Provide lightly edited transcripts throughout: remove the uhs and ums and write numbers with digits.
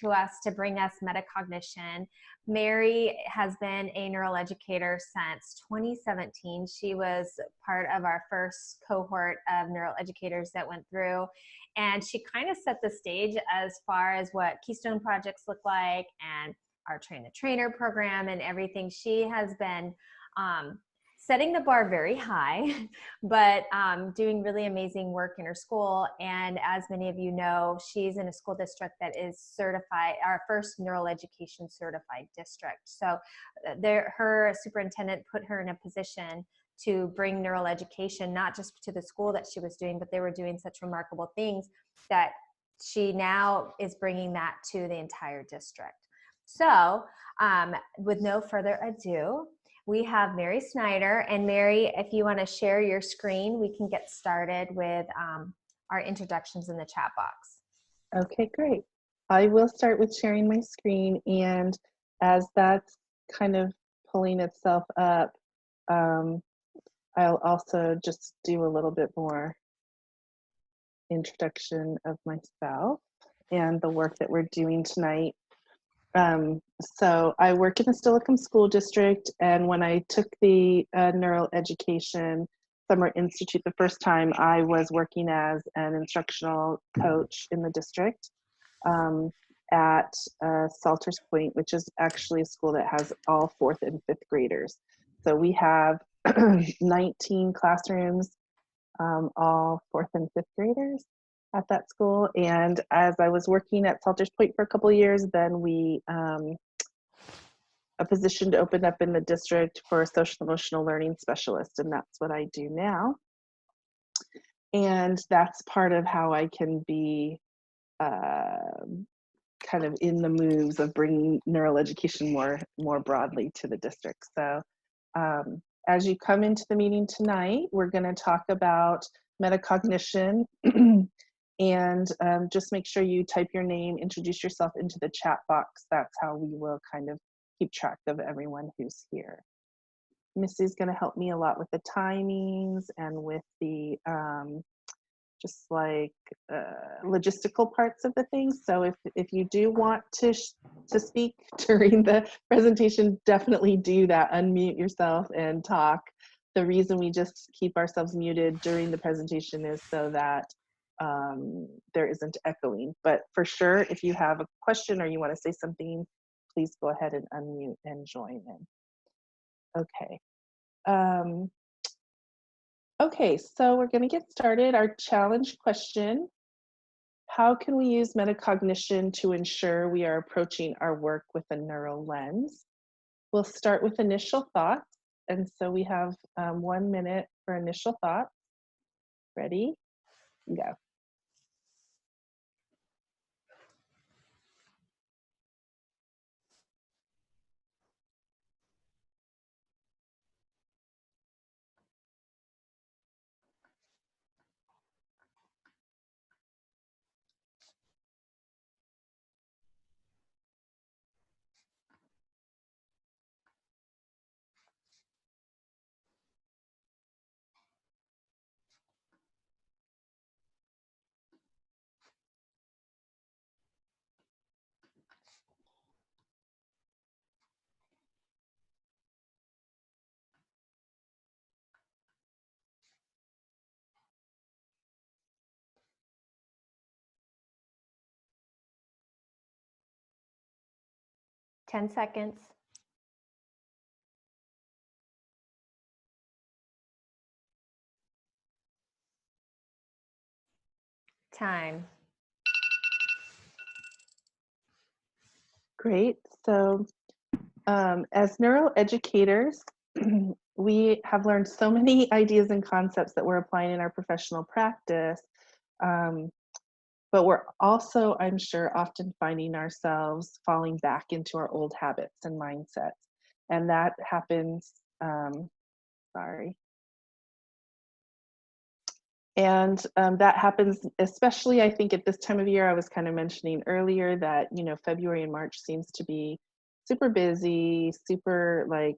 to us to bring us metacognition. Mary has been a neural educator since 2017. She was part of our first cohort of neural educators that went through, and she kind of set the stage as far as what Keystone projects look like and our train the trainer program and everything. She has been setting the bar very high, but doing really amazing work in her school. And as many of you know, she's in a school district that is certified, our first neural education certified district. So her superintendent put her in a position to bring neural education, not just to the school that she was doing, but they were doing such remarkable things that she now is bringing that to the entire district. So with no further ado, we have Mary Snyder. And Mary, if you want to share your screen, we can get started with our introductions in the chat box. Okay, great. I will start with sharing my screen, and as that's kind of pulling itself up, I'll also just do a little bit more introduction of myself and the work that we're doing tonight. So I work in the Steilacoom School District, and when I took the Neural Education Summer Institute the first time, I was working as an instructional coach in the district at Salters Point, which is actually a school that has all 4th and 5th graders. So we have 19 classrooms, all 4th and 5th graders at that school. And as I was working at Salters Point for a couple of years, then we a position opened up in the district for a social emotional learning specialist, and that's what I do now. And that's part of how I can be kind of in the moves of bringing neural education more broadly to the district. So as you come into the meeting tonight, we're going to talk about metacognition. And just make sure you type your name, introduce yourself into the chat box. That's how we will kind of keep track of everyone who's here. Missy's going to help me a lot with the timings and with the just like logistical parts of the things. So if you do want to speak during the presentation, definitely do that. Unmute yourself and talk. The reason we just keep ourselves muted during the presentation is so that there isn't echoing. But for sure, if you have a question or you want to say something, please go ahead and unmute and join in. Okay. Okay, so we're going to get started. Our challenge question: how can we use metacognition to ensure we are approaching our work with a neural lens? We'll start with initial thoughts. And so we have 1 minute for initial thoughts. Ready? Go. Ten seconds. Time. Great. So as neural educators, we have learned so many ideas and concepts that we're applying in our professional practice. But we're also, I'm sure, often finding ourselves falling back into our old habits and mindsets. And that happens, that happens especially, I think, at this time of year. I was kind of mentioning earlier that, you know, February and March seems to be super busy, super like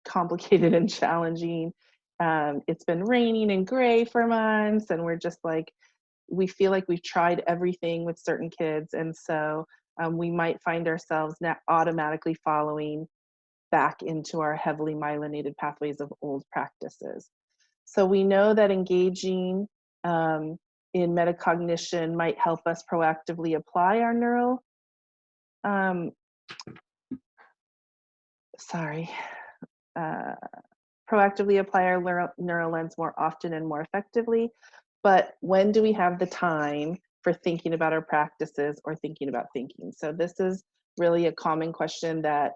complicated and challenging. It's been raining and gray for months, and we're just like, we feel like we've tried everything with certain kids. And so we might find ourselves now automatically following back into our heavily myelinated pathways of old practices. So we know that engaging in metacognition might help us proactively apply our proactively apply our neural lens more often and more effectively. But when do we have the time for thinking about our practices or thinking about thinking? So this is really a common question that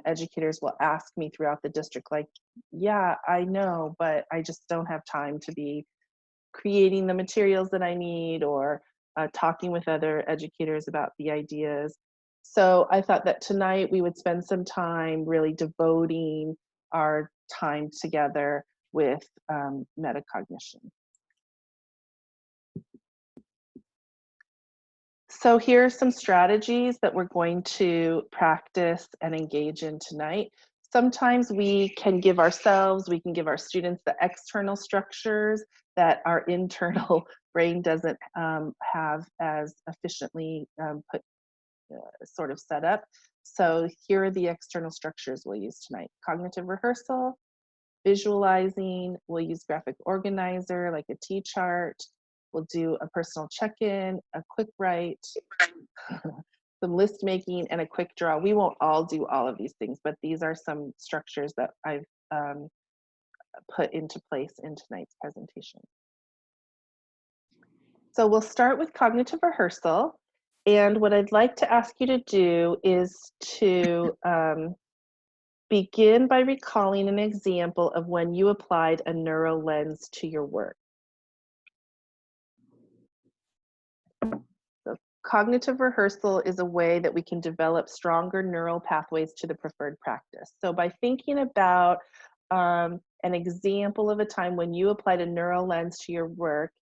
educators will ask me throughout the district, like, yeah, I know, but I just don't have time to be creating the materials that I need or talking with other educators about the ideas. So I thought that tonight we would spend some time really devoting our time together with metacognition. So here are some strategies that we're going to practice and engage in tonight. Sometimes we can give ourselves, we can give our students the external structures that our internal brain doesn't have as efficiently sort of set up. So here are the external structures we'll use tonight. Cognitive rehearsal, visualizing, we'll use graphic organizer like a T-chart. We'll do a personal check-in, a quick write, some list making, and a quick draw. We won't all do all of these things, but these are some structures that I've put into place in tonight's presentation. So we'll start with cognitive rehearsal. And what I'd like to ask you to do is to begin by recalling an example of when you applied a neural lens to your work. So cognitive rehearsal is a way that we can develop stronger neural pathways to the preferred practice. So by thinking about an example of a time when you applied a neural lens to your work,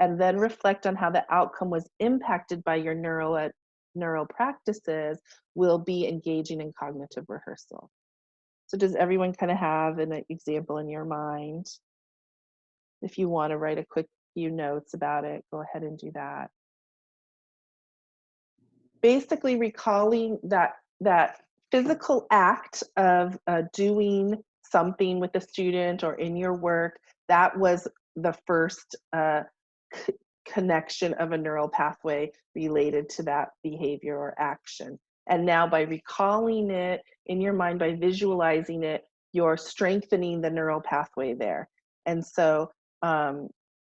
and then reflect on how the outcome was impacted by your neural practices, will be engaging in cognitive rehearsal. So does everyone kind of have an example in your mind? If you want to write a quick few notes about it, go ahead and do that. Basically recalling that physical act of doing something with a student or in your work, that was the first connection of a neural pathway related to that behavior or action. And now by recalling it in your mind, by visualizing it, you're strengthening the neural pathway there. And so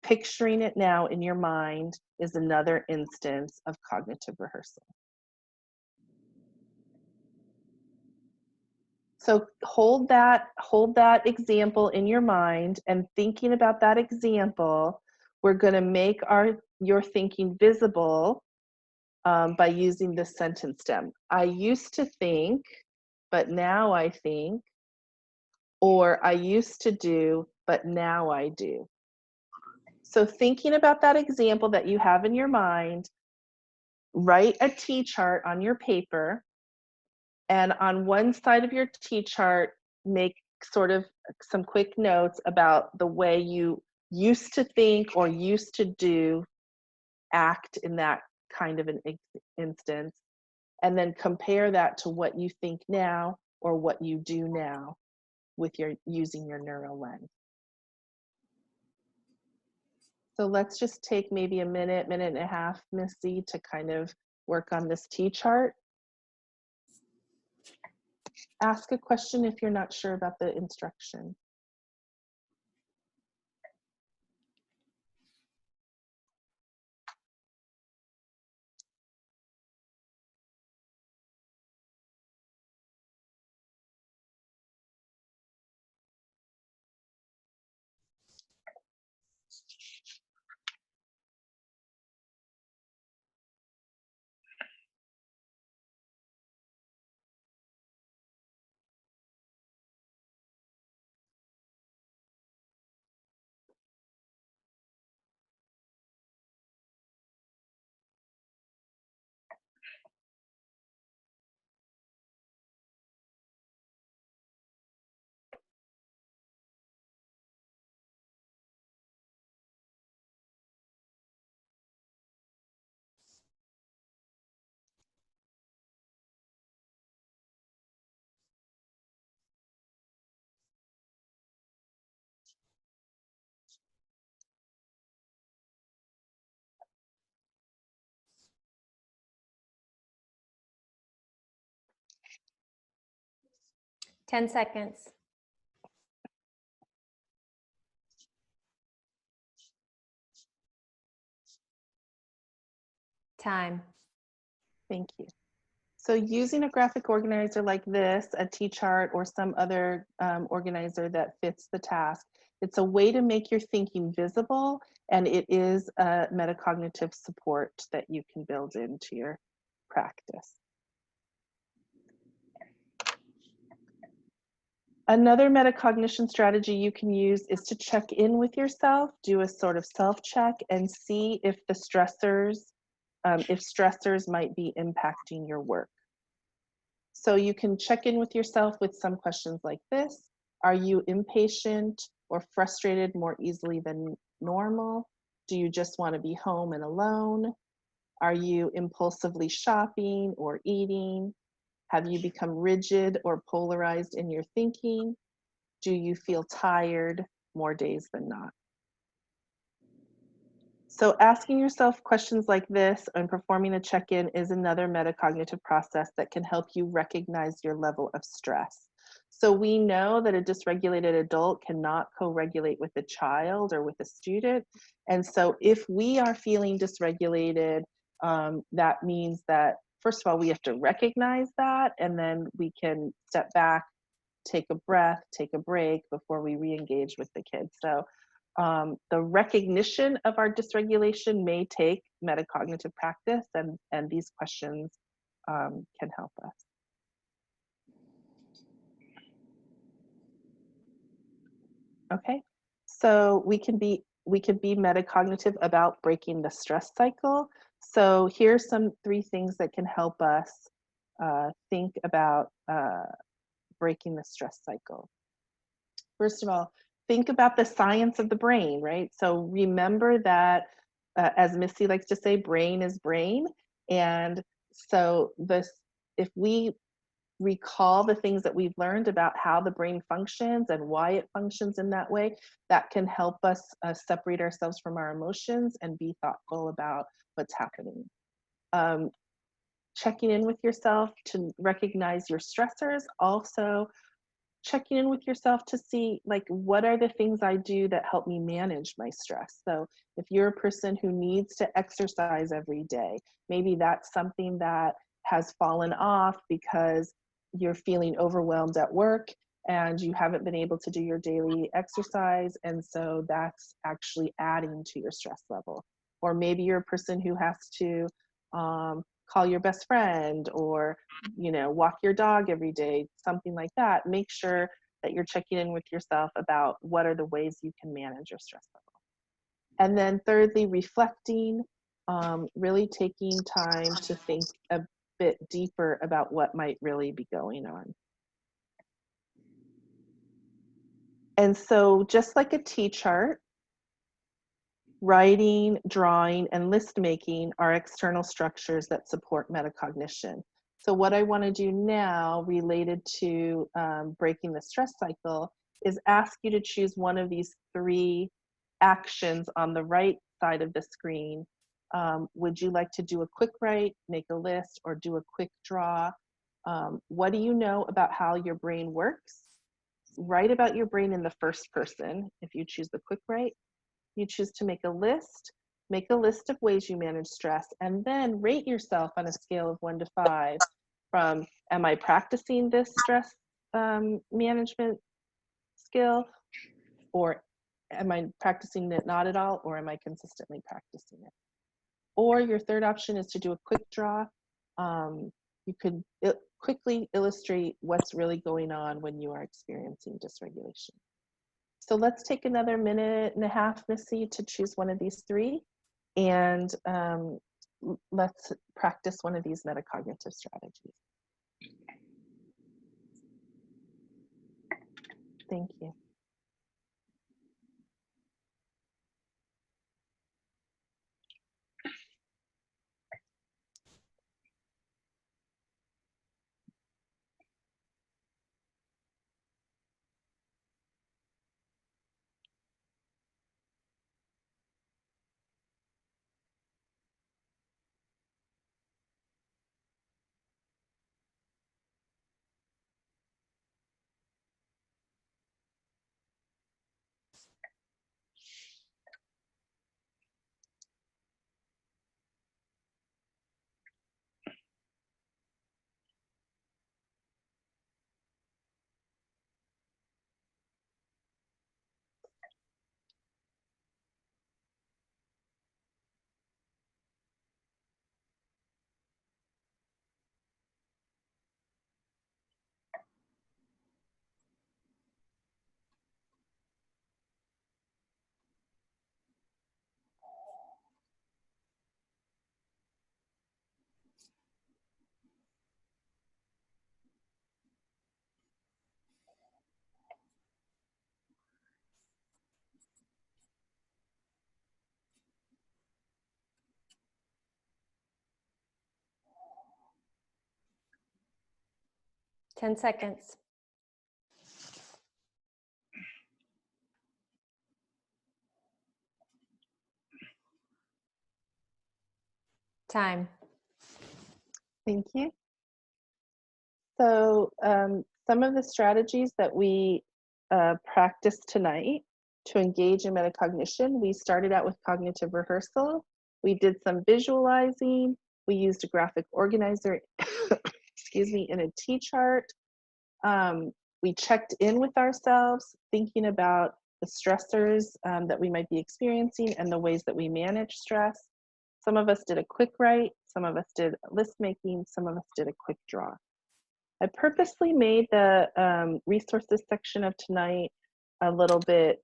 picturing it now in your mind is another instance of cognitive rehearsal. So hold that example in your mind, and thinking about that example, we're going to make your thinking visible by using this sentence stem. I used to think, but now I think, or I used to do, but now I do. So thinking about that example that you have in your mind, write a T-chart on your paper, and on one side of your T-chart, make sort of some quick notes about the way you used to think or used to do, act in that kind of an instance, and then compare that to what you think now or what you do now with using your neural lens. So let's just take maybe a minute and a half, Missy, to kind of work on this T-chart. Ask a question if you're not sure about the instruction. 10 seconds. Time. Thank you. So using a graphic organizer like this, a T-chart, or some other organizer that fits the task, it's a way to make your thinking visible, and it is a metacognitive support that you can build into your practice. Another metacognition strategy you can use is to check in with yourself, do a sort of self-check, and see if the stressors might be impacting your work. So you can check in with yourself with some questions like this. Are you impatient or frustrated more easily than normal? Do you just want to be home and alone? Are you impulsively shopping or eating? Have you become rigid or polarized in your thinking? Do you feel tired more days than not? So asking yourself questions like this and performing a check-in is another metacognitive process that can help you recognize your level of stress. So we know that a dysregulated adult cannot co-regulate with a child or with a student. And so if we are feeling dysregulated, that means that, first of all, we have to recognize that, and then we can step back, take a breath, take a break before we re-engage with the kids. So the recognition of our dysregulation may take metacognitive practice, and these questions can help us. Okay, so we can be metacognitive about breaking the stress cycle. So here's three things that can help us think about breaking the stress cycle. First of all, think about the science of the brain, right? So remember that, as Missy likes to say, brain is brain. And so if we recall the things that we've learned about how the brain functions and why it functions in that way, that can help us separate ourselves from our emotions and be thoughtful about what's happening. Checking in with yourself to recognize your stressors. Also, checking in with yourself to see, like, what are the things I do that help me manage my stress? So if you're a person who needs to exercise every day, maybe that's something that has fallen off because you're feeling overwhelmed at work and you haven't been able to do your daily exercise, and so that's actually adding to your stress level. Or maybe you're a person who has to call your best friend, or walk your dog every day, something like that. Make sure that you're checking in with yourself about what are the ways you can manage your stress level. And then thirdly, reflecting, really taking time to think a bit deeper about what might really be going on. And so just like a T-chart, writing, drawing, and list making are external structures that support metacognition. So what I want to do now related to breaking the stress cycle is ask you to choose one of these three actions on the right side of the screen. Would you like to do a quick write, make a list, or do a quick draw? What do you know about how your brain works? Write about your brain in the first person if you choose the quick write. You choose to make a list of ways you manage stress, and then rate yourself on a scale of 1 to 5 from, am I practicing this stress management skill, or am I practicing it not at all, or am I consistently practicing it? Or your third option is to do a quick draw. You could quickly illustrate what's really going on when you are experiencing dysregulation. So let's take another minute and a half, Missy, to choose one of these three, and let's practice one of these metacognitive strategies. Thank you. 10 seconds. Time. Thank you. So some of the strategies that we practiced tonight to engage in metacognition, we started out with cognitive rehearsal. We did some visualizing. We used a graphic organizer, excuse me, in a T-chart. We checked in with ourselves, thinking about the stressors that we might be experiencing and the ways that we manage stress. Some of us did a quick write, some of us did list making, some of us did a quick draw. I purposely made the resources section of tonight a little bit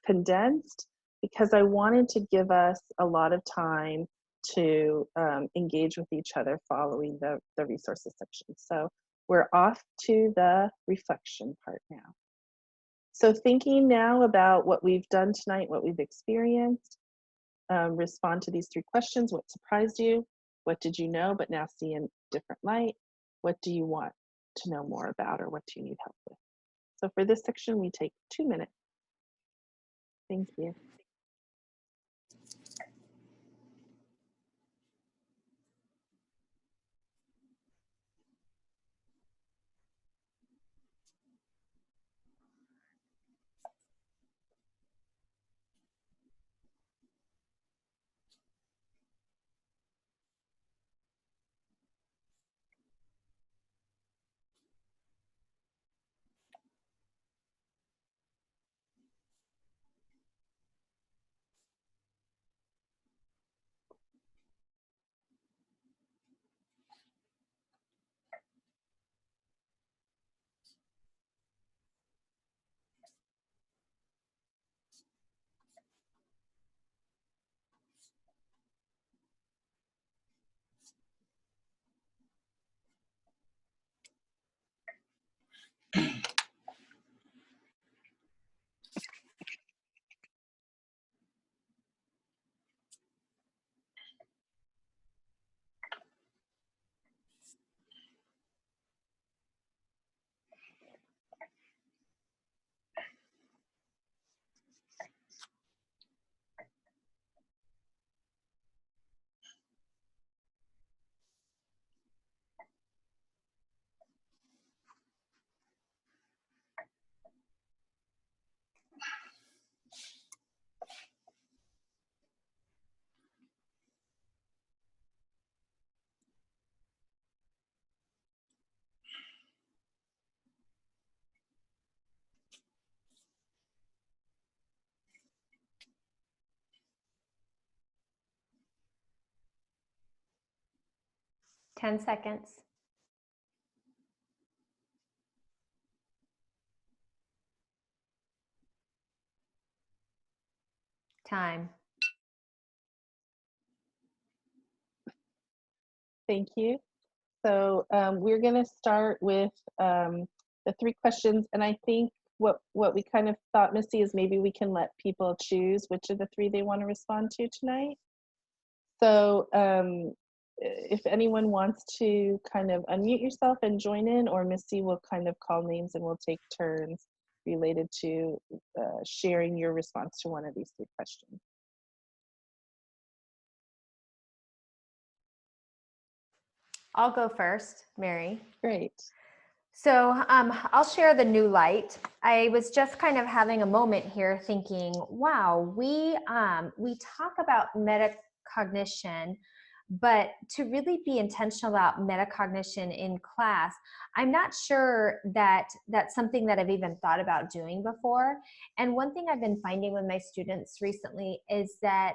condensed because I wanted to give us a lot of time to engage with each other following the resources section. So we're off to the reflection part now. So thinking now about what we've done tonight, what we've experienced, respond to these 3 questions. What surprised you? What did you know but now see in different light? What do you want to know more about, or what do you need help with? So for this section, we take 2 minutes. Thank you. Ten seconds. Time. Thank you. So we're going to start with the 3 questions, and I think what we kind of thought, Missy, is maybe we can let people choose which of the 3 they want to respond to tonight. So if anyone wants to kind of unmute yourself and join in, or Missy will kind of call names and we'll take turns related to sharing your response to one of these 3 questions. I'll go first, Mary. Great. So I'll share the new light. I was just kind of having a moment here thinking, wow, we talk about metacognition, but to really be intentional about metacognition in class, I'm not sure that that's something that I've even thought about doing before. And one thing I've been finding with my students recently is that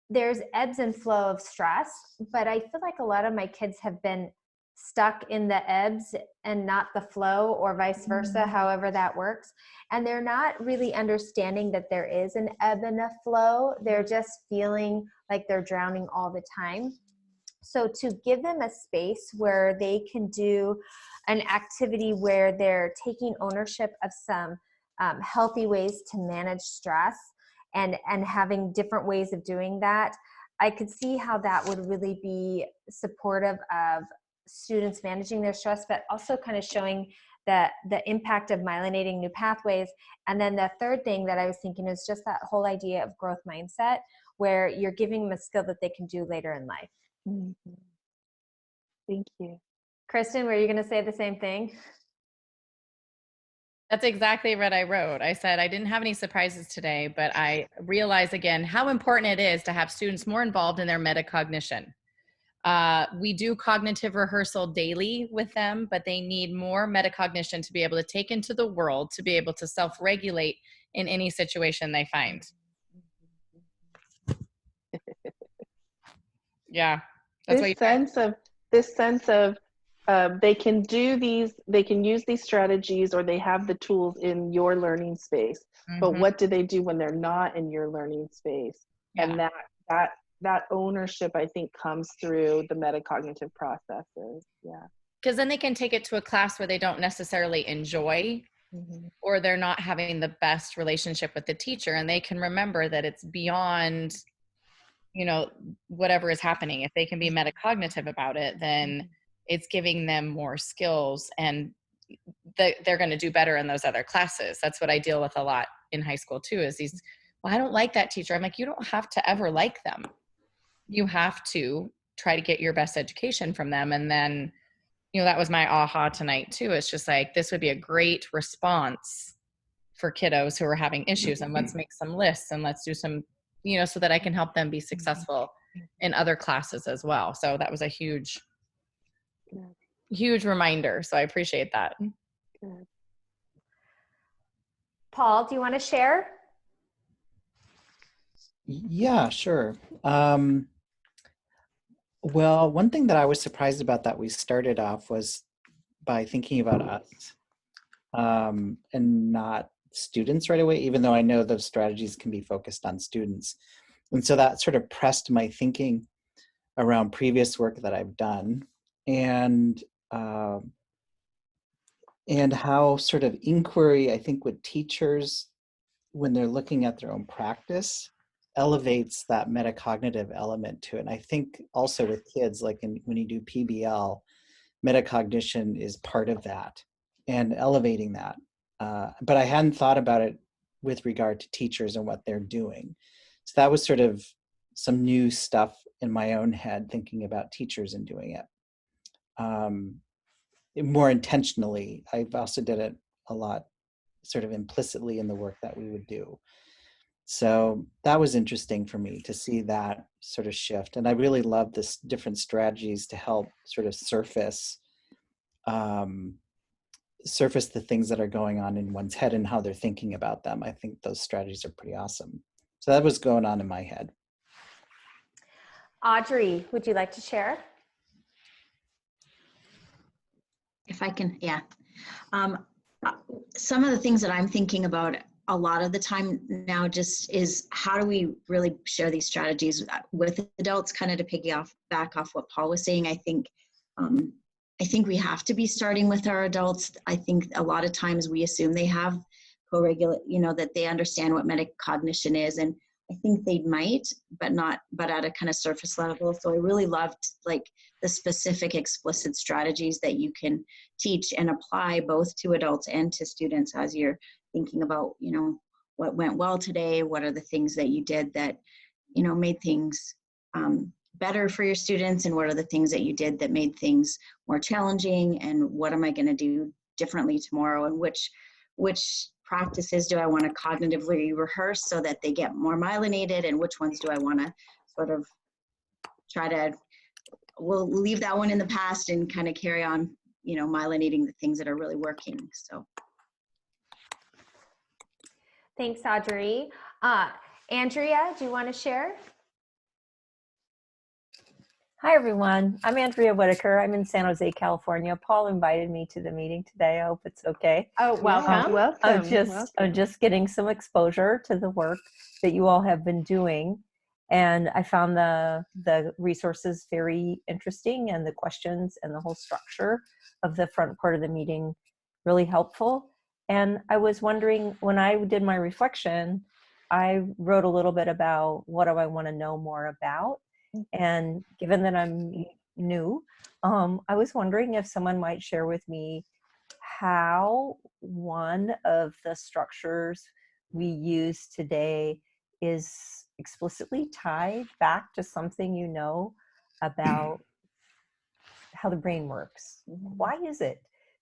there's ebbs and flow of stress, but I feel like a lot of my kids have been stuck in the ebbs and not the flow, or vice versa, however that works. And they're not really understanding that there is an ebb and a flow. They're just feeling like they're drowning all the time. So to give them a space where they can do an activity where they're taking ownership of some healthy ways to manage stress, and having different ways of doing that, I could see how that would really be supportive of students managing their stress, but also kind of showing the impact of myelinating new pathways. And then the third thing that I was thinking is just that whole idea of growth mindset, where you're giving them a skill that they can do later in life. Mm-hmm. Thank you. Kristen, were you going to say the same thing? That's exactly what I wrote. I said I didn't have any surprises today, but I realized again how important it is to have students more involved in their metacognition. We do cognitive rehearsal daily with them, but they need more metacognition to be able to take into the world, to be able to self-regulate in any situation they find. Yeah. That's This sense of they can use these strategies, or they have the tools in your learning space, but what do they do when they're not in your learning space? Yeah. And that ownership, I think, comes through the metacognitive processes. Yeah. Because then they can take it to a class where they don't necessarily enjoy, or they're not having the best relationship with the teacher, and they can remember that it's beyond, whatever is happening. If they can be metacognitive about it, then it's giving them more skills, and they're going to do better in those other classes. That's what I deal with a lot in high school too, is these, well, I don't like that teacher. I'm like, you don't have to ever like them. You have to try to get your best education from them. And then, that was my aha tonight too. It's just like, this would be a great response for kiddos who are having issues, and let's make some lists, and let's do some, so that I can help them be successful in other classes as well. So that was a huge reminder. So I appreciate that. Good. Paul, do you want to share? Yeah, sure. Well, one thing that I was surprised about that we started off was by thinking about us and not students right away, even though I know those strategies can be focused on students. And so that sort of pressed my thinking around previous work that I've done, and how sort of inquiry, I think, with teachers when they're looking at their own practice elevates that metacognitive element to it. And I think also with kids, like when you do PBL, metacognition is part of that and elevating that. But I hadn't thought about it with regard to teachers and what they're doing. So that was sort of some new stuff in my own head, thinking about teachers and doing it more intentionally. I also did it a lot sort of implicitly in the work that we would do. So that was interesting for me to see that sort of shift. And I really love this different strategies to help sort of surface the things that are going on in one's head and how they're thinking about them. I think those strategies are pretty awesome. So that was going on in my head. Audrey, would you like to share? If I can, yeah. Some of the things that I'm thinking about a lot of the time now just is, how do we really share these strategies with adults? Kind of to back off what Paul was saying, I think we have to be starting with our adults. I think a lot of times we assume they have co-regulate, that they understand what metacognition is, and I think they might, but at a kind of surface level. So I really loved the specific explicit strategies that you can teach and apply both to adults and to students as you're thinking about, what went well today, what are the things that you did that, made things better for your students, and what are the things that you did that made things more challenging, and what am I going to do differently tomorrow, and which practices do I want to cognitively rehearse so that they get more myelinated, and which ones do I want to sort of we'll leave that one in the past and kind of carry on, myelinating the things that are really working. So. Thanks, Audrey. Andrea, do you want to share? Hi, everyone. I'm Andrea Whitaker. I'm in San Jose, California. Paul invited me to the meeting today. I hope it's okay. Oh, welcome. Welcome. I'm just getting some exposure to the work that you all have been doing. And I found the resources very interesting, and the questions and the whole structure of the front part of the meeting really helpful. And I was wondering, when I did my reflection, I wrote a little bit about what do I want to know more about. And given that I'm new. I was wondering if someone might share with me how one of the structures we use today is explicitly tied back to something you know about how the brain works. Why is it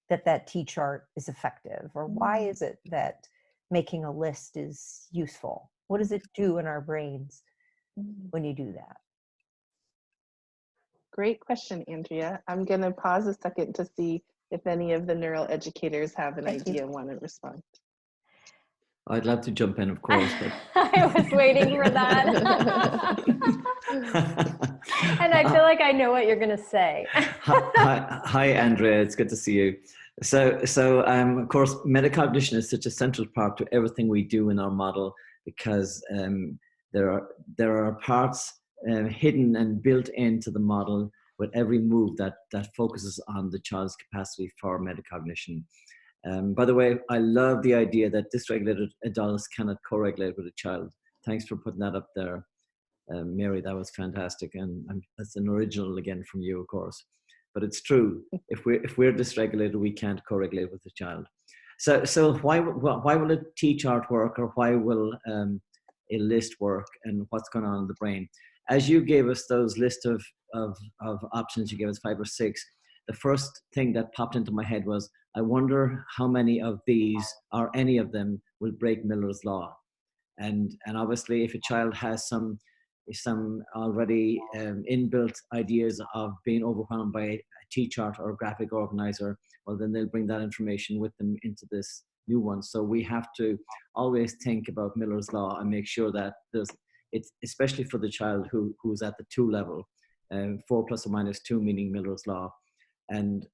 that that T-chart is effective? Or why is it that making a list is useful? What does it do in our brains when you do that? Great question, Andrea. I'm going to pause a second to see if any of the neural educators have an Thank you. idea and want to respond. I'd love to jump in, of course, but I was waiting for that. And I feel like I know what you're going to say. Hi, Andrea. It's good to see you. So, of course, metacognition is such a central part to everything we do in our model, because there are parts hidden and built into the model with every move that focuses on the child's capacity for metacognition. By the way, I love the idea that dysregulated adults cannot co-regulate with a child. Thanks for putting that up there, Mary. That was fantastic, and that's an original again from you, of course. But it's true. If we're dysregulated, we can't co-regulate with the child. So why will a T-chart work, or why will a list work, and what's going on in the brain? As you gave us those list of options, you gave us 5 or 6. The first thing that popped into my head was, I wonder how many of these, or any of them, will break Miller's law. And obviously, if a child has some already inbuilt ideas of being overwhelmed by a T-chart or a graphic organizer, well, then they'll bring that information with them into this new one. So we have to always think about Miller's law and make sure that it's especially for the child who's at the 2 level, 4 plus or minus 2, meaning Miller's law. And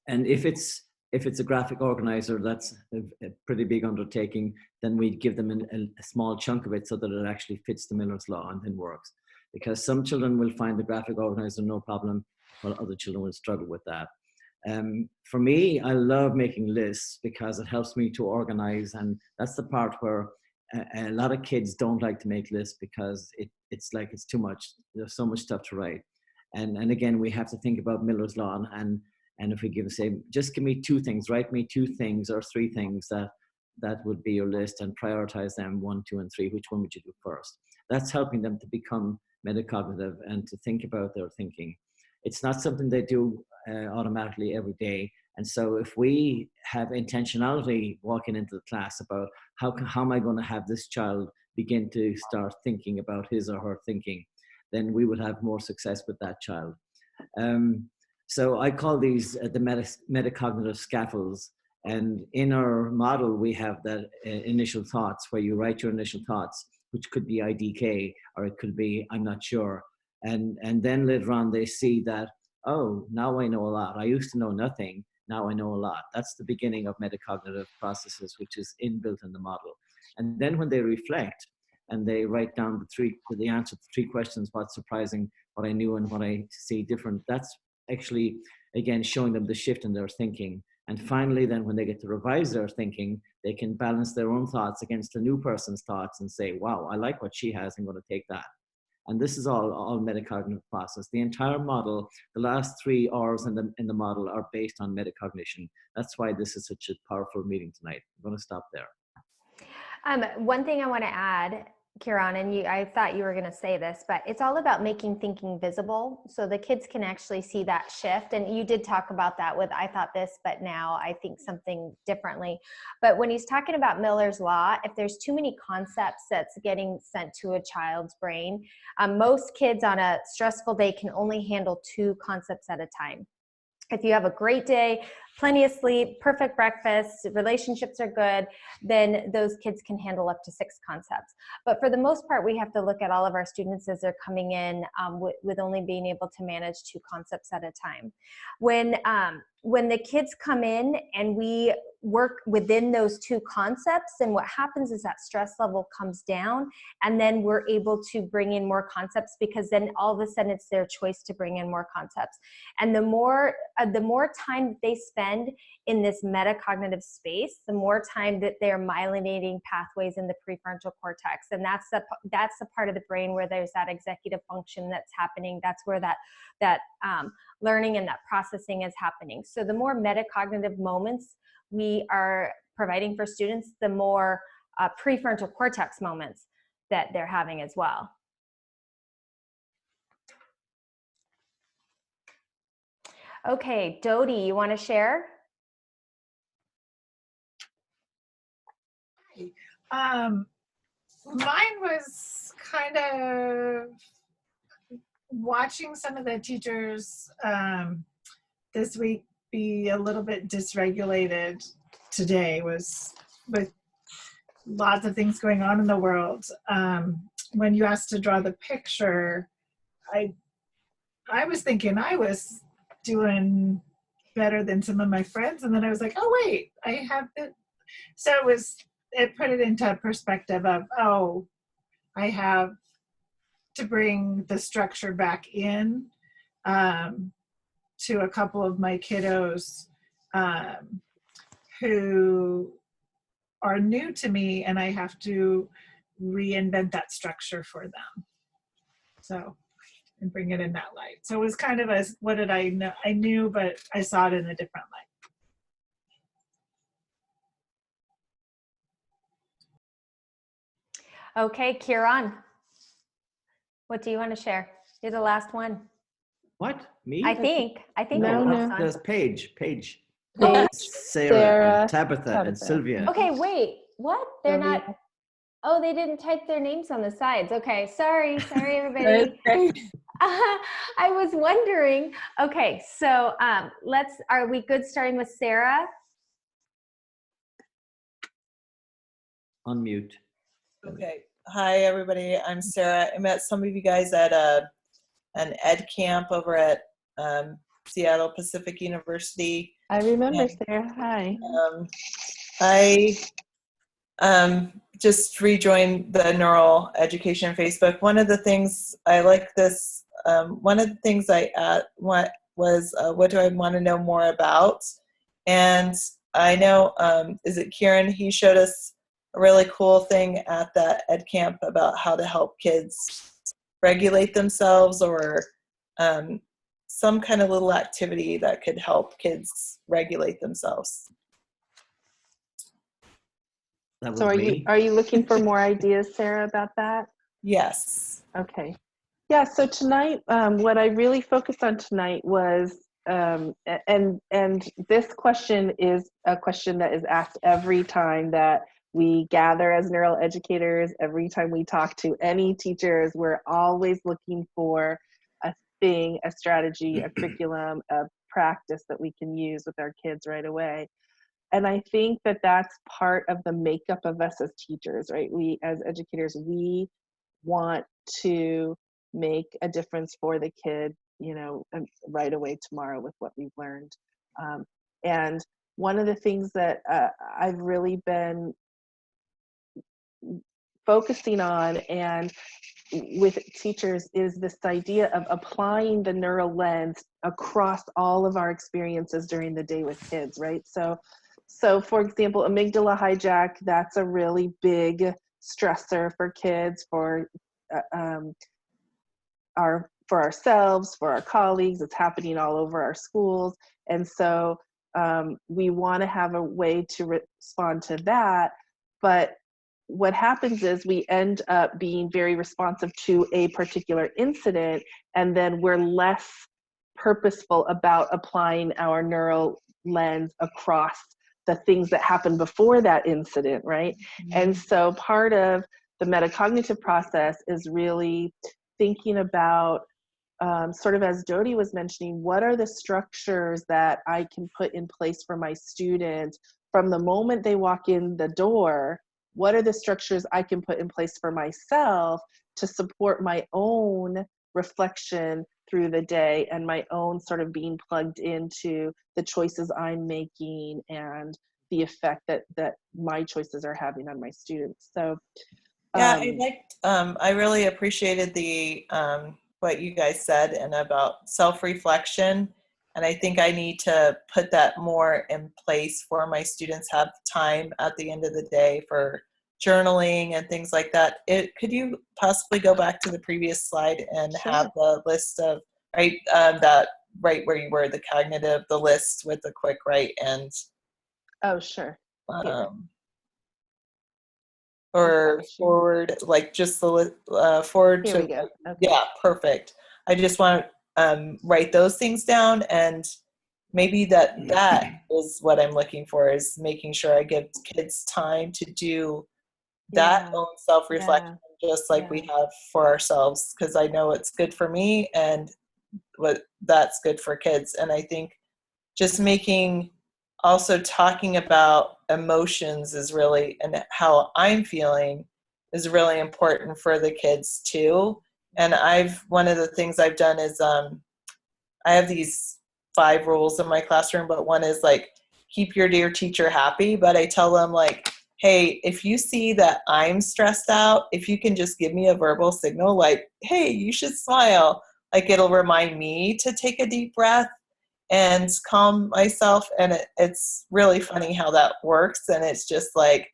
if it's a graphic organizer, that's a pretty big undertaking, then we give them a small chunk of it so that it actually fits the Miller's law and then works. Because some children will find the graphic organizer no problem, while other children will struggle with that. For me, I love making lists because it helps me to organize, and that's the part where a lot of kids don't like to make lists because it's like it's too much. There's so much stuff to write. And again, we have to think about Miller's law, and if we say, just give me 2 things, write me 2 things or 3 things that would be your list, and prioritize them 1, 2, and 3. Which one would you do first? That's helping them to become metacognitive and to think about their thinking. It's not something they do automatically every day. And so if we have intentionality walking into the class about how am I going to have this child begin to start thinking about his or her thinking, then we would have more success with that child. So I call these the metacognitive scaffolds. And in our model, we have that initial thoughts, where you write your initial thoughts, which could be IDK, or it could be I'm not sure. And then later on, they see that, oh, now I know a lot. I used to know nothing. Now I know a lot. That's the beginning of metacognitive processes, which is inbuilt in the model. And then when they reflect and they write down the answer to 3 questions, what's surprising, what I knew, and what I see different, that's actually, again, showing them the shift in their thinking. And finally, then when they get to revise their thinking, they can balance their own thoughts against the new person's thoughts and say, wow, I like what she has, I'm going to take that. And this is all metacognitive process. The entire model, the last 3 R's in the model are based on metacognition. That's why this is such a powerful meeting tonight. I'm going to stop there. One thing I want to add, Kieran, and I thought you were going to say this, but it's all about making thinking visible so the kids can actually see that shift. And you did talk about that with, I thought this, but now I think something differently. But when he's talking about Miller's law, if there's too many concepts that's getting sent to a child's brain, most kids on a stressful day can only handle 2 concepts at a time. If you have a great day, plenty of sleep, perfect breakfast, relationships are good, then those kids can handle up to 6 concepts. But for the most part, we have to look at all of our students as they're coming in with only being able to manage 2 concepts at a time. When the kids come in and we work within those two concepts, and what happens is that stress level comes down, and then we're able to bring in more concepts, because then all of a sudden it's their choice to bring in more concepts. And the more time that they spend in this metacognitive space, the more time that they're myelinating pathways in the prefrontal cortex. And that's the part of the brain where there's that executive function that's happening. That's where that learning and that processing is happening. So the more metacognitive moments we are providing for students, the more prefrontal cortex moments that they're having as well. Okay, Dodie, you want to share? Mine was kind of watching some of the teachers this week be a little bit dysregulated today, was with lots of things going on in the world. When you asked to draw the picture, I was thinking I was doing better than some of my friends, and then I was like, oh wait, I have it. So it put it into perspective of, oh, I have to bring the structure back in to a couple of my kiddos who are new to me, and I have to reinvent that structure for them. So, and bring it in that light. So it was kind of a, what did I know? I knew, but I saw it in a different light. Okay, Kieran, what do you want to share? You're the last one. What? Me? I think No, you're the no. last one. There's Paige, Paige, Sarah, and Tabitha, and Tabitha. Sylvia. Okay, wait, what? They're Sylvia. not, oh, they didn't type their names on the sides. Okay, sorry everybody. I was wondering, okay, so are we good starting with Sarah? Unmute. Okay. Hi, everybody. I'm Sarah. I met some of you guys at an ed camp over at Seattle Pacific University. I remember, And, Sarah. Hi. I just rejoined the Neural Education Facebook. One of the things I like this, one of the things I what do I want to know more about? And I know, is it Kieran? He showed us a really cool thing at that ed camp about how to help kids regulate themselves, or some kind of little activity that could help kids regulate themselves. That was So me. are you looking for more ideas, Sarah, about that? Yes. Okay. Yeah, so tonight, what I really focused on tonight was, and this question is a question that is asked every time that we gather as neural educators, every time we talk to any teachers, we're always looking for a thing, a strategy, a curriculum, a practice that we can use with our kids right away. And I think that that's part of the makeup of us as teachers, right? We, as educators, we want to make a difference for the kid, you know, right away tomorrow with what we've learned. And one of the things that I've really been focusing on and with teachers is this idea of applying the neural lens across all of our experiences during the day with kids, right? So for example, amygdala hijack, that's a really big stressor for kids, for ourselves, for our colleagues. It's happening all over our schools. And so we want to have a way to respond to that. But what happens is we end up being very responsive to a particular incident, and then we're less purposeful about applying our neural lens across the things that happened before that incident, right? Mm-hmm. And so part of the metacognitive process is really thinking about, sort of as Jody was mentioning, what are the structures that I can put in place for my students from the moment they walk in the door? What are the structures I can put in place for myself to support my own reflection through the day and my own sort of being plugged into the choices I'm making and the effect that my choices are having on my students. So yeah, I really appreciated the what you guys said and about self-reflection. And I think I need to put that more in place for my students, have time at the end of the day for journaling and things like that. Could you possibly go back to the previous slide and Sure. have the list of, that right where you were, the cognitive, the list with the quick right and oh, sure. or forward, like just the forward Here to, we go. Okay. yeah, perfect. I just want to write those things down, and maybe that is what I'm looking for, is making sure I give kids time to do that own self-reflection, just like we have for ourselves, because I know it's good for me and what that's good for kids. And I think just also talking about emotions is really, and how I'm feeling is really important for the kids too. And one of the things I've done is I have these 5 rules in my classroom, but one is like, keep your dear teacher happy. But I tell them, like, hey, if you see that I'm stressed out, if you can just give me a verbal signal, like, hey, you should smile, like it'll remind me to take a deep breath and calm myself. And it's really funny how that works. And it's just like,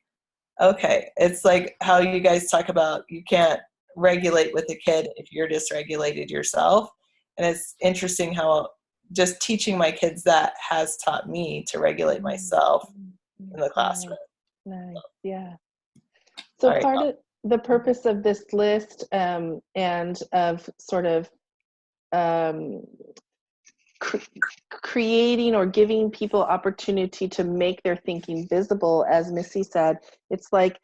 okay, it's like how you guys talk about you can't regulate with a kid if you're dysregulated yourself. And it's interesting how just teaching my kids that has taught me to regulate myself in the classroom. Nice. Yeah. So right, part of the purpose of this list and of sort of creating or giving people opportunity to make their thinking visible, as Missy said, it's like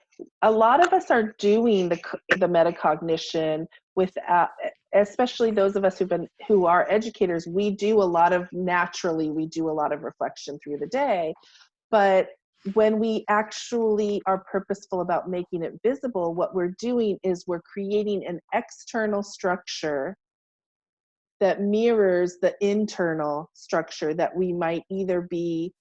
a lot of us are doing the metacognition without, especially those of us who are educators, we do a lot of reflection through the day. But when we actually are purposeful about making it visible, what we're doing is we're creating an external structure that mirrors the internal structure that we might either be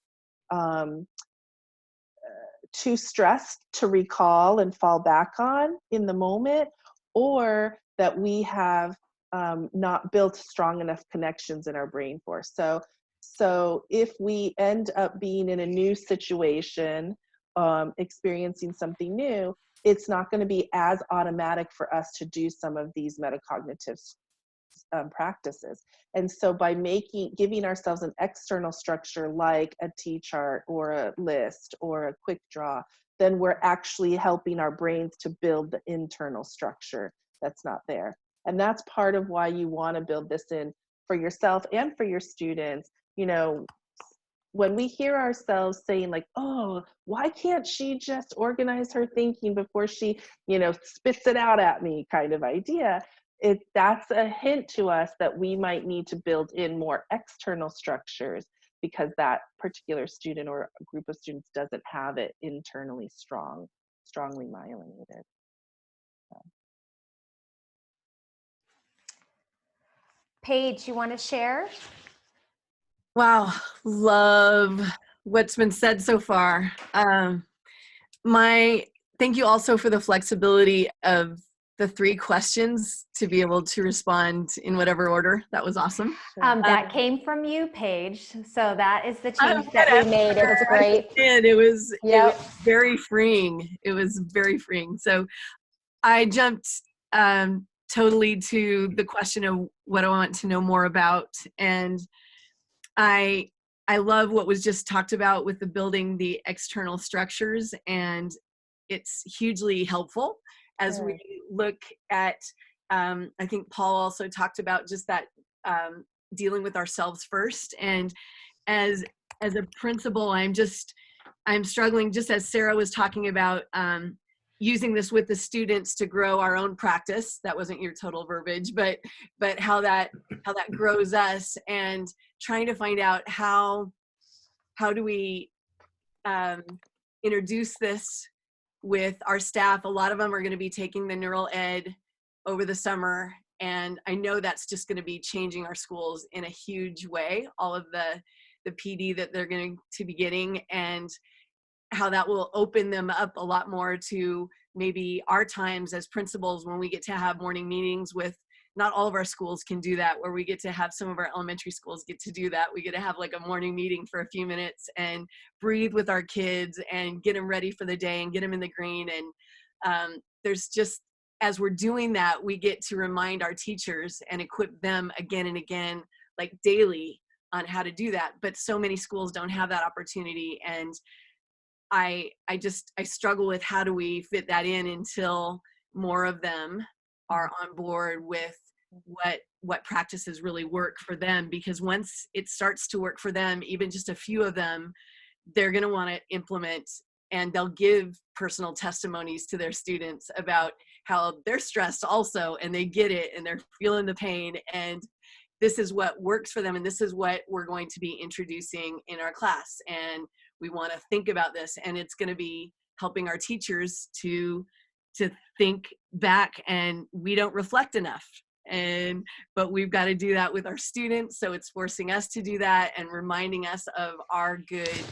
too stressed to recall and fall back on in the moment, or that we have not built strong enough connections in our brain for. So if we end up being in a new situation, experiencing something new, it's not going to be as automatic for us to do some of these metacognitive practices. And so by giving ourselves an external structure like a T-chart or a list or a quick draw, then we're actually helping our brains to build the internal structure that's not there. And that's part of why you want to build this in for yourself and for your students. You know, when we hear ourselves saying like, oh, why can't she just organize her thinking before she, spits it out at me kind of idea, that's a hint to us that we might need to build in more external structures because that particular student or a group of students doesn't have it internally strongly myelinated. Paige, you want to share? Wow, love what's been said so far. Thank you also for the flexibility of the 3 questions to be able to respond in whatever order. That was awesome. That came from you, Paige. So that is the change that we made. It was great. And it was very freeing. It was very freeing. So I jumped totally to the question of what I want to know more about. And I love what was just talked about with the building the external structures, and it's hugely helpful as we look at, I think Paul also talked about just that dealing with ourselves first. And as a principal, I'm struggling, just as Sarah was talking about, using this with the students to grow our own practice. That wasn't your total verbiage, but how that grows us, and trying to find out how do we introduce this with our staff. A lot of them are going to be taking the neural ed over the summer, and I know that's just going to be changing our schools in a huge way, all of the PD that they're going to be getting. And how that will open them up a lot more to maybe our times as principals when we get to have morning meetings with, not all of our schools can do that, where we get to have some of our elementary schools get to do that. We get to have like a morning meeting for a few minutes and breathe with our kids and get them ready for the day and get them in the green. And there's just, as we're doing that, we get to remind our teachers and equip them again and again, like daily, on how to do that. But so many schools don't have that opportunity. And I struggle with how do we fit that in until more of them are on board with what practices really work for them. Because once it starts to work for them, even just a few of them, they're going to want to implement, and they'll give personal testimonies to their students about how they're stressed also, and they get it, and they're feeling the pain, and this is what works for them, and this is what we're going to be introducing in our class, and we want to think about this. And it's going to be helping our teachers to think back, and we don't reflect enough, but we've got to do that with our students. So it's forcing us to do that and reminding us of our good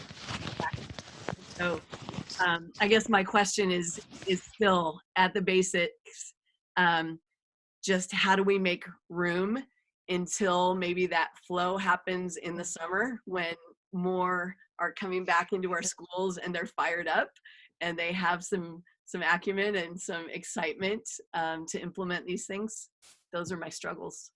practice. So I guess my question is still at the basics. Just how do we make room until maybe that flow happens in the summer when more are coming back into our schools and they're fired up and they have some acumen and some excitement to implement these things? Those are my struggles.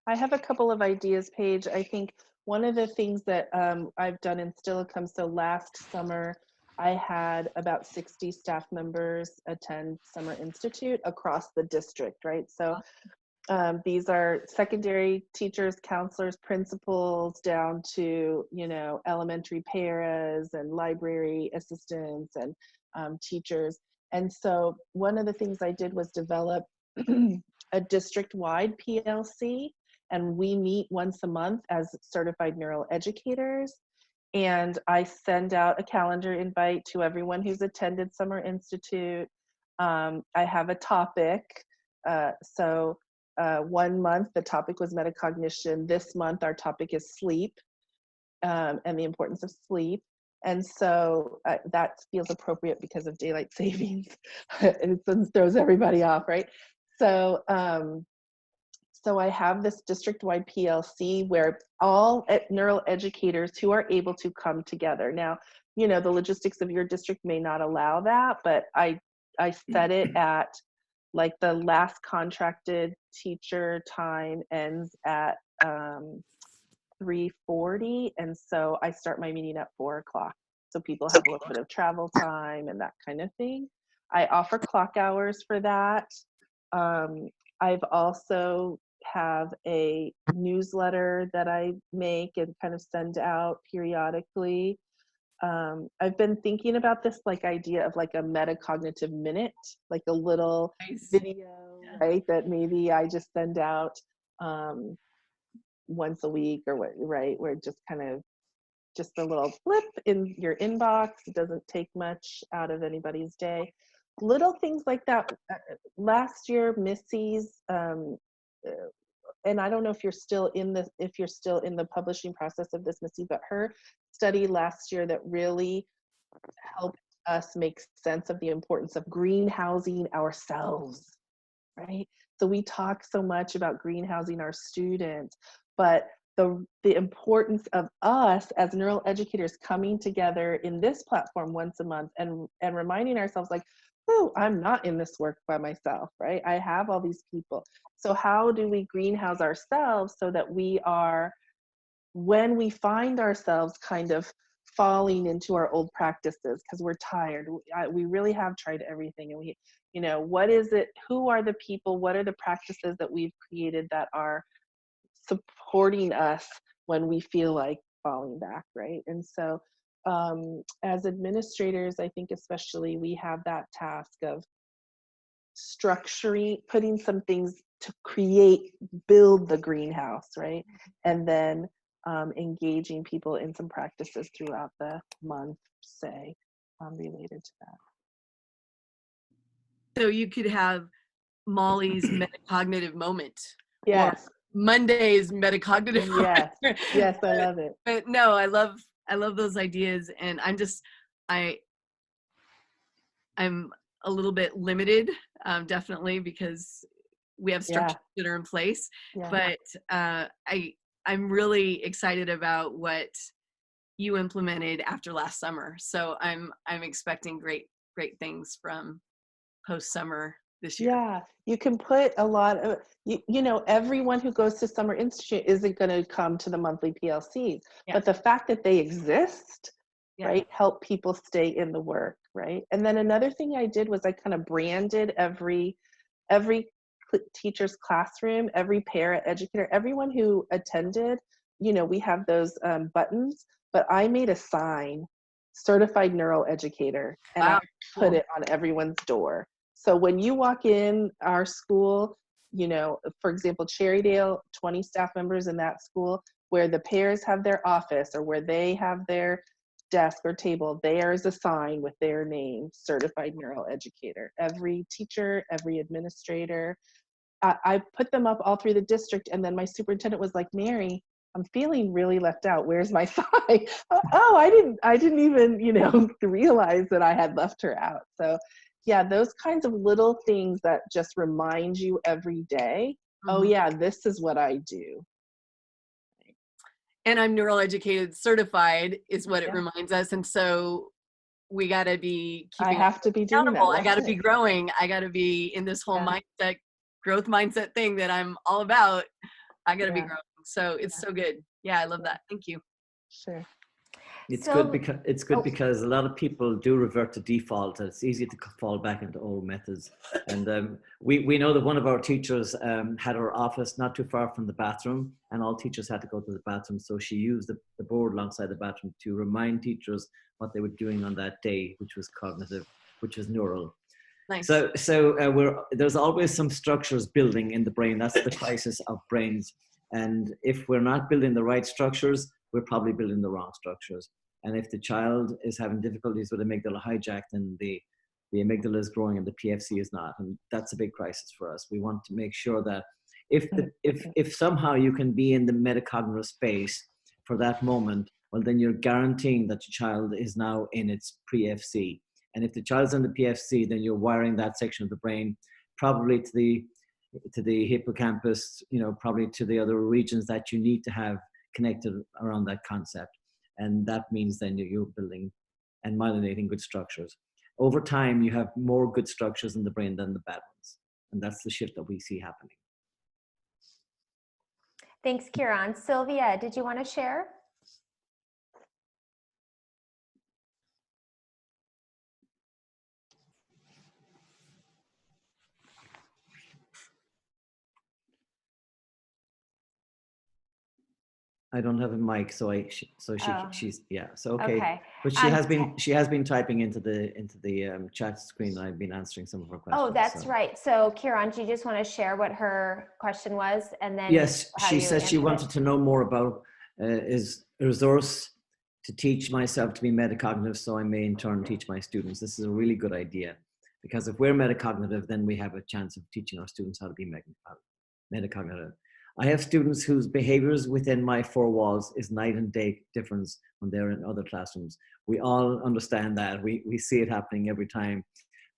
I have a couple of ideas, Paige. I think one of the things that I've done in Stillicum, so last summer, I had about 60 staff members attend Summer Institute across the district, right? So these are secondary teachers, counselors, principals, down to, elementary paras and library assistants and teachers. And so one of the things I did was develop a district-wide PLC, and we meet once a month as certified neural educators. And I send out a calendar invite to everyone who's attended Summer Institute. I have a topic. So 1 month, the topic was metacognition. This month, our topic is sleep and the importance of sleep. And so that feels appropriate because of daylight savings. It throws everybody off, right? So, so I have this district-wide PLC where all neural educators who are able to come together. Now, the logistics of your district may not allow that, but I set it at like the last contracted teacher time ends at 3:40, and so I start my meeting at 4 o'clock. So people have a little bit of travel time and that kind of thing. I offer clock hours for that. I've also have a newsletter that I make and kind of send out periodically. I've been thinking about this idea of like a metacognitive minute, like a little video, right? That maybe I just send out once a week or what, right? Where just kind of just a little flip in your inbox. It doesn't take much out of anybody's day. Little things like that. Last year, Missy's, and I don't know if you're still in the publishing process of this, Missy, but her study last year that really helped us make sense of the importance of greenhousing ourselves, right? So we talk so much about greenhousing our students, but the importance of us as neural educators coming together in this platform once a month and reminding ourselves like, oh, I'm not in this work by myself, right? I have all these people. So how do we greenhouse ourselves so that we are, when we find ourselves kind of falling into our old practices because we're tired, we really have tried everything, and we, what is it, who are the people, what are the practices that we've created that are supporting us when we feel like falling back, right? And so as administrators, I think especially we have that task of structuring, putting some things to build the greenhouse, right? And then engaging people in some practices throughout the month, say, related to that. So you could have Molly's metacognitive moment. Yes. Monday's metacognitive. Yes, part. yes, I love it. But no, I love those ideas, and I'm a little bit limited, definitely, because we have structures that are in place. Yeah. But I'm really excited about what you implemented after last summer. So I'm expecting great things from post summer this year. Yeah, you can put a lot of, you know, everyone who goes to Summer Institute isn't going to come to the monthly PLCs, but the fact that they exist, right, help people stay in the work, right? And then another thing I did was I kind of branded every teacher's classroom, every para educator, everyone who attended, you know, we have those buttons, but I made a sign, certified neural educator, and I put it on everyone's door. So when you walk in our school, you know, for example, Cherrydale, 20 staff members in that school, where the pairs have their office or where they have their desk or table, there is a sign with their name, certified neural educator. Every teacher, every administrator, I put them up all through the district, and then my superintendent was like, Mary, I'm feeling really left out. Where's my sign? Oh, I didn't even, you know, realize that I had left her out. So yeah, those kinds of little things that just remind you every day, oh yeah, this is what I do. And I'm neural educated certified is what it reminds us. And so we got to be keeping I have to be doing that. I got to be growing. I got to be in this whole mindset, growth mindset thing that I'm all about. I got to be growing. So it's so good. Yeah, I love that. Thank you. Sure. It's good because a lot of people do revert to default. It's easy to fall back into old methods. And we know that one of our teachers had her office not too far from the bathroom, and all teachers had to go to the bathroom. So she used the board alongside the bathroom to remind teachers what they were doing on that day, which was cognitive, which was neural. Nice. So there's always some structures building in the brain. That's the crisis of brains. And if we're not building the right structures, we're probably building the wrong structures. And if the child is having difficulties with amygdala hijack, then the amygdala is growing and the PFC is not. And that's a big crisis for us. We want to make sure that if somehow you can be in the metacognitive space for that moment, well, then you're guaranteeing that your child is now in its pre-FC. And if the child's in the PFC, then you're wiring that section of the brain probably to the hippocampus, you know, probably to the other regions that you need to have connected around that concept. And that means then you're building and myelinating good structures. Over time, you have more good structures in the brain than the bad ones. And that's the shift that we see happening. Thanks, Kieran. Sylvia, did you want to share? I don't have a mic, so she's yeah. So okay. But she has been typing into the chat screen. I've been answering some of her questions. Oh, that's right. So Kieran, do you just want to share what her question was, and then yes, she said she wanted to know more about is a resource to teach myself to be metacognitive, so I may in turn teach my students. This is a really good idea, because if we're metacognitive, then we have a chance of teaching our students how to be metacognitive. I have students whose behaviors within my four walls is night and day difference when they're in other classrooms. We all understand that. We see it happening every time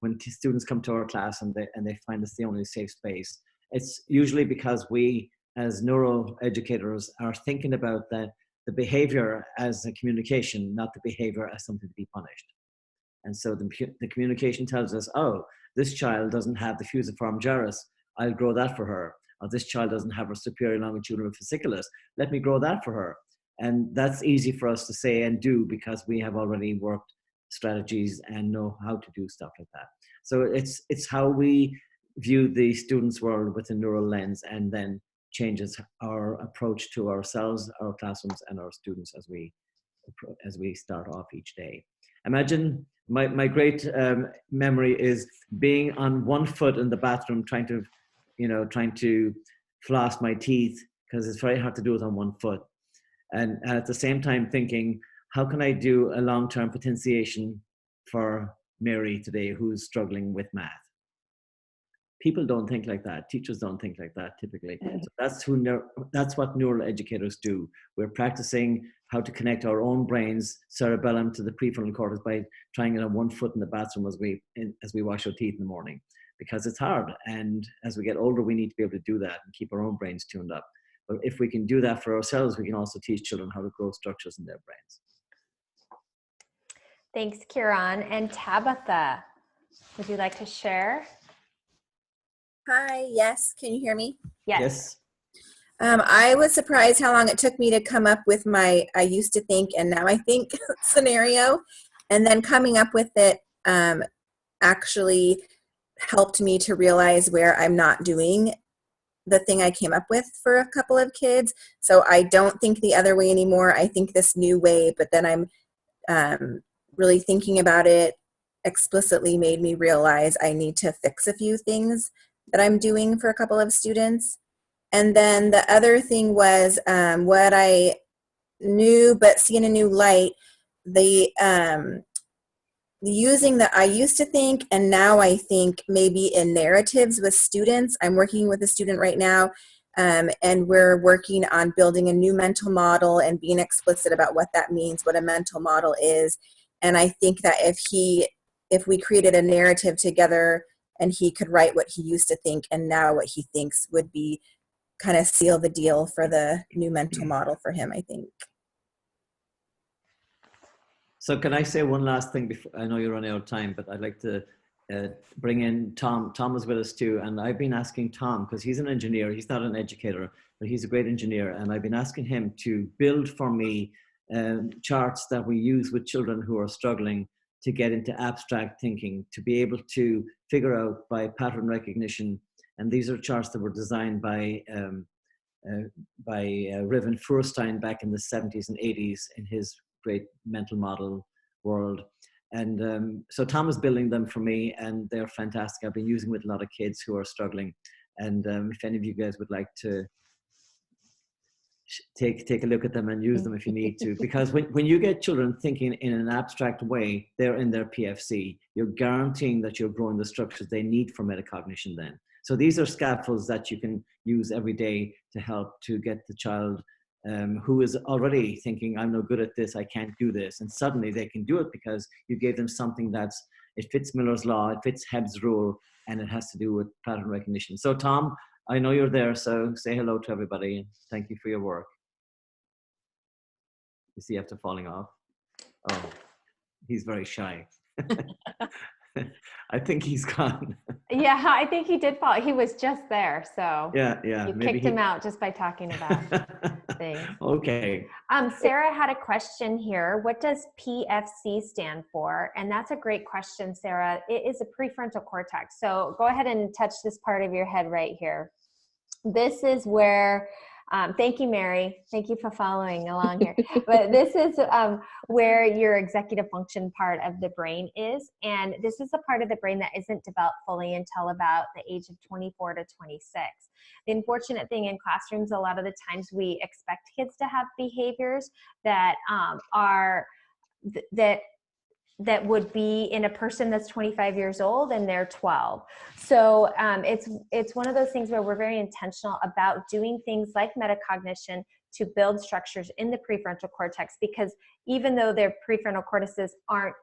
when students come to our class and they find it's the only safe space. It's usually because we, as neural educators, are thinking about the behavior as a communication, not the behavior as something to be punished. And so the communication tells us, oh, this child doesn't have the fusiform gyrus. I'll grow that for her. Or this child doesn't have a superior longitudinal fasciculus. Let me grow that for her. And that's easy for us to say and do because we have already worked strategies and know how to do stuff like that. So it's how we view the student's world with a neural lens, and then changes our approach to ourselves, our classrooms, and our students as we start off each day. Imagine my great memory is being on one foot in the bathroom trying to floss my teeth, because it's very hard to do it on one foot. And at the same time thinking, how can I do a long-term potentiation for Mary today who's struggling with math? People don't think like that. Teachers don't think like that typically. So that's what neural educators do. We're practicing how to connect our own brains, cerebellum, to the prefrontal cortex by trying it on one foot in the bathroom as we wash our teeth in the morning, because it's hard. And as we get older, we need to be able to do that and keep our own brains tuned up. But if we can do that for ourselves, we can also teach children how to grow structures in their brains. Thanks, Kieran. And Tabitha, would you like to share? Hi, yes, can you hear me? Yes. I was surprised how long it took me to come up with my I used to think and now I think scenario. And then coming up with it actually helped me to realize where I'm not doing the thing I came up with for a couple of kids. So I don't think the other way anymore. I think this new way, but then I'm really thinking about it explicitly made me realize I need to fix a few things that I'm doing for a couple of students. And then the other thing was what I knew but see in a new light, the using the I used to think and now I think maybe in narratives with students. I'm working with a student right now and we're working on building a new mental model and being explicit about what that means, what a mental model is. And I think that if we created a narrative together and he could write what he used to think and now what he thinks would be kind of seal the deal for the new mental model for him, I think. So can I say one last thing before, I know you're running out of time, but I'd like to bring in Tom. Tom is with us too. And I've been asking Tom, because he's an engineer, he's not an educator, but he's a great engineer. And I've been asking him to build for me charts that we use with children who are struggling to get into abstract thinking, to be able to figure out by pattern recognition. And these are charts that were designed by Riven Furstein back in the 70s and 80s in his great mental model world. And so Tom is building them for me, and they're fantastic. I've been using with a lot of kids who are struggling. And if any of you guys would like to take a look at them and use them if you need to, because when you get children thinking in an abstract way, they're in their PFC, you're guaranteeing that you're growing the structures they need for metacognition then. So these are scaffolds that you can use every day to help to get the child who is already thinking, I'm no good at this, I can't do this. And suddenly they can do it because you gave them something it fits Miller's Law, it fits Hebb's rule, and it has to do with pattern recognition. So Tom, I know you're there, so say hello to everybody and thank you for your work. You see after falling off? Oh, he's very shy. I think he's gone. Yeah, I think he did fall. He was just there, so yeah. You kicked him out just by talking about things. Okay. Sarah had a question here. What does PFC stand for? And that's a great question, Sarah. It is a prefrontal cortex. So go ahead and touch this part of your head right here. This is where, thank you, Mary. Thank you for following along here. But this is where your executive function part of the brain is. And this is a part of the brain that isn't developed fully until about the age of 24 to 26. The unfortunate thing in classrooms, a lot of the times we expect kids to have behaviors that that would be in a person that's 25 years old and they're 12. So it's one of those things where we're very intentional about doing things like metacognition to build structures in the prefrontal cortex, because even though their prefrontal cortices aren't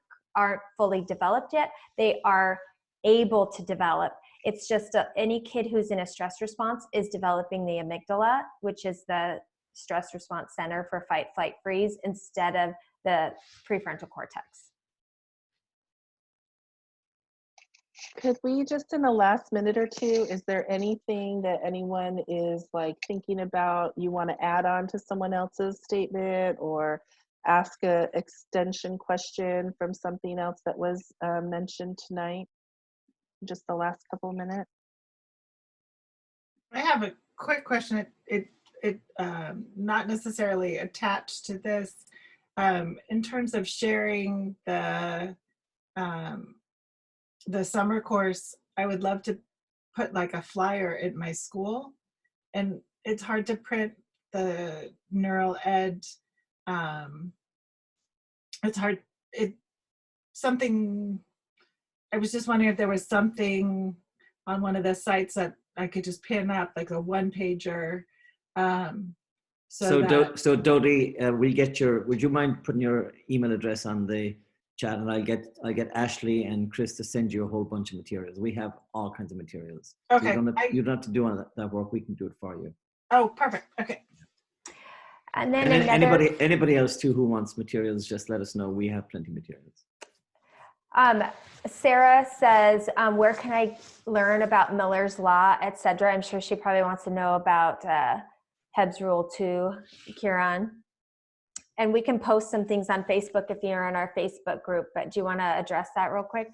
fully developed yet, they are able to develop. It's just any kid who's in a stress response is developing the amygdala, which is the stress response center for fight, flight, freeze, instead of the prefrontal cortex. Could we just in the last minute or two, is there anything that anyone is like thinking about you want to add on to someone else's statement, or ask a extension question from something else that was mentioned tonight? Just the last couple of minutes. I have a quick question. It not necessarily attached to this. In terms of sharing the summer course, I would love to put like a flyer at my school, and it's hard to print the neural ed. It's hard. I was just wondering if there was something on one of the sites that I could just pin up, like a one-pager. So Dodie, would you mind putting your email address on the chat, and I'll get Ashley and Chris to send you a whole bunch of materials. We have all kinds of materials. Okay. So you don't have to do all that work. We can do it for you. Oh, perfect. Okay. And then anybody else too who wants materials, just let us know. We have plenty of materials. Sarah says, where can I learn about Miller's Law, etc.? I'm sure she probably wants to know about Hebb's Rule too, Kieran. And we can post some things on Facebook if you're in our Facebook group, but do you want to address that real quick?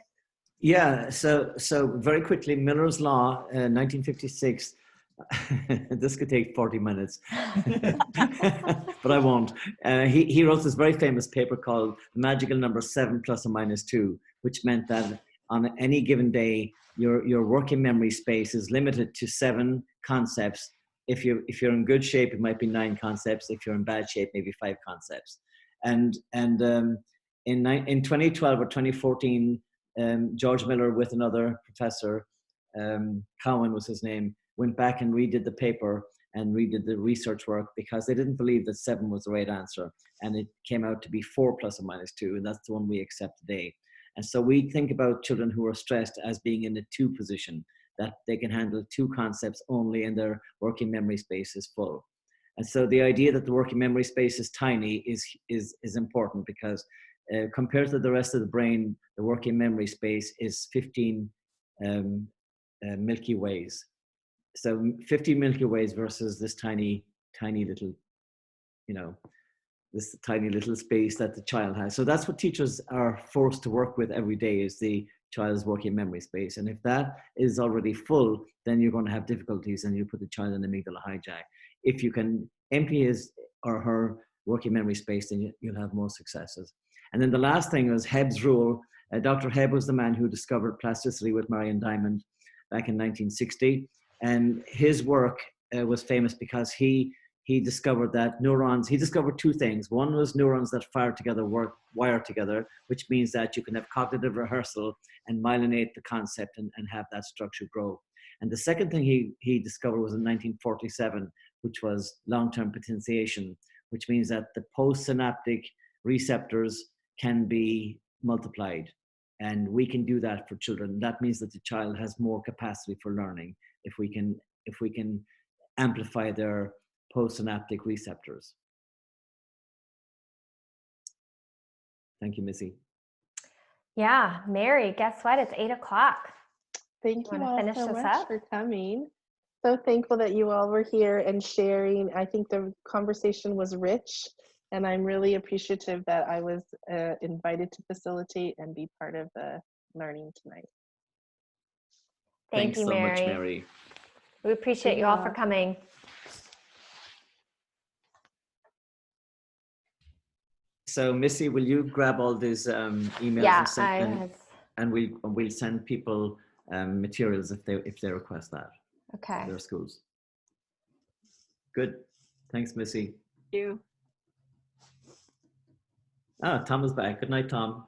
Yeah, so very quickly, Miller's Law, 1956. This could take 40 minutes, but I won't. He wrote this very famous paper called The Magical Number 7 ± 2, which meant that on any given day, your working memory space is limited to 7 concepts. If you're in good shape, it might be 9 concepts. If you're in bad shape, maybe 5 concepts. And in 2012 or 2014, George Miller with another professor, Cowan was his name, went back and redid the paper and redid the research work because they didn't believe that 7 was the right answer. And it came out to be 4 ± 2, and that's the one we accept today. And so we think about children who are stressed as being in a 2 position, that they can handle 2 concepts only and their working memory space is full. And so the idea that the working memory space is tiny is important because compared to the rest of the brain, the working memory space is 15 Milky Ways. So 50 Milky Ways versus this tiny little, this tiny little space that the child has. So that's what teachers are forced to work with every day, is the child's working memory space. And if that is already full, then you're going to have difficulties and you put the child in amygdala hijack. If you can empty his or her working memory space, then you'll have more successes. And then the last thing was Hebb's Rule. Dr. Hebb was the man who discovered plasticity with Marion Diamond back in 1960. And his work was famous because he discovered that neurons, he discovered 2 things. One was neurons that fire together, wire together, which means that you can have cognitive rehearsal and myelinate the concept and have that structure grow. And the second thing he discovered was in 1947, which was long-term potentiation, which means that the postsynaptic receptors can be multiplied. And we can do that for children. That means that the child has more capacity for learning if we can amplify their postsynaptic receptors. Thank you, Missy. Yeah, Mary, guess what? It's 8 o'clock. Thank you all so much for coming. So thankful that you all were here and sharing. I think the conversation was rich, and I'm really appreciative that I was invited to facilitate and be part of the learning tonight. Thank you, Mary. Thanks so much, Mary. We appreciate you all for coming. So Missy, will you grab all these emails and we'll send people materials if they request that. Okay. Their schools. Good. Thanks, Missy. Thank you. Tom is back. Good night, Tom.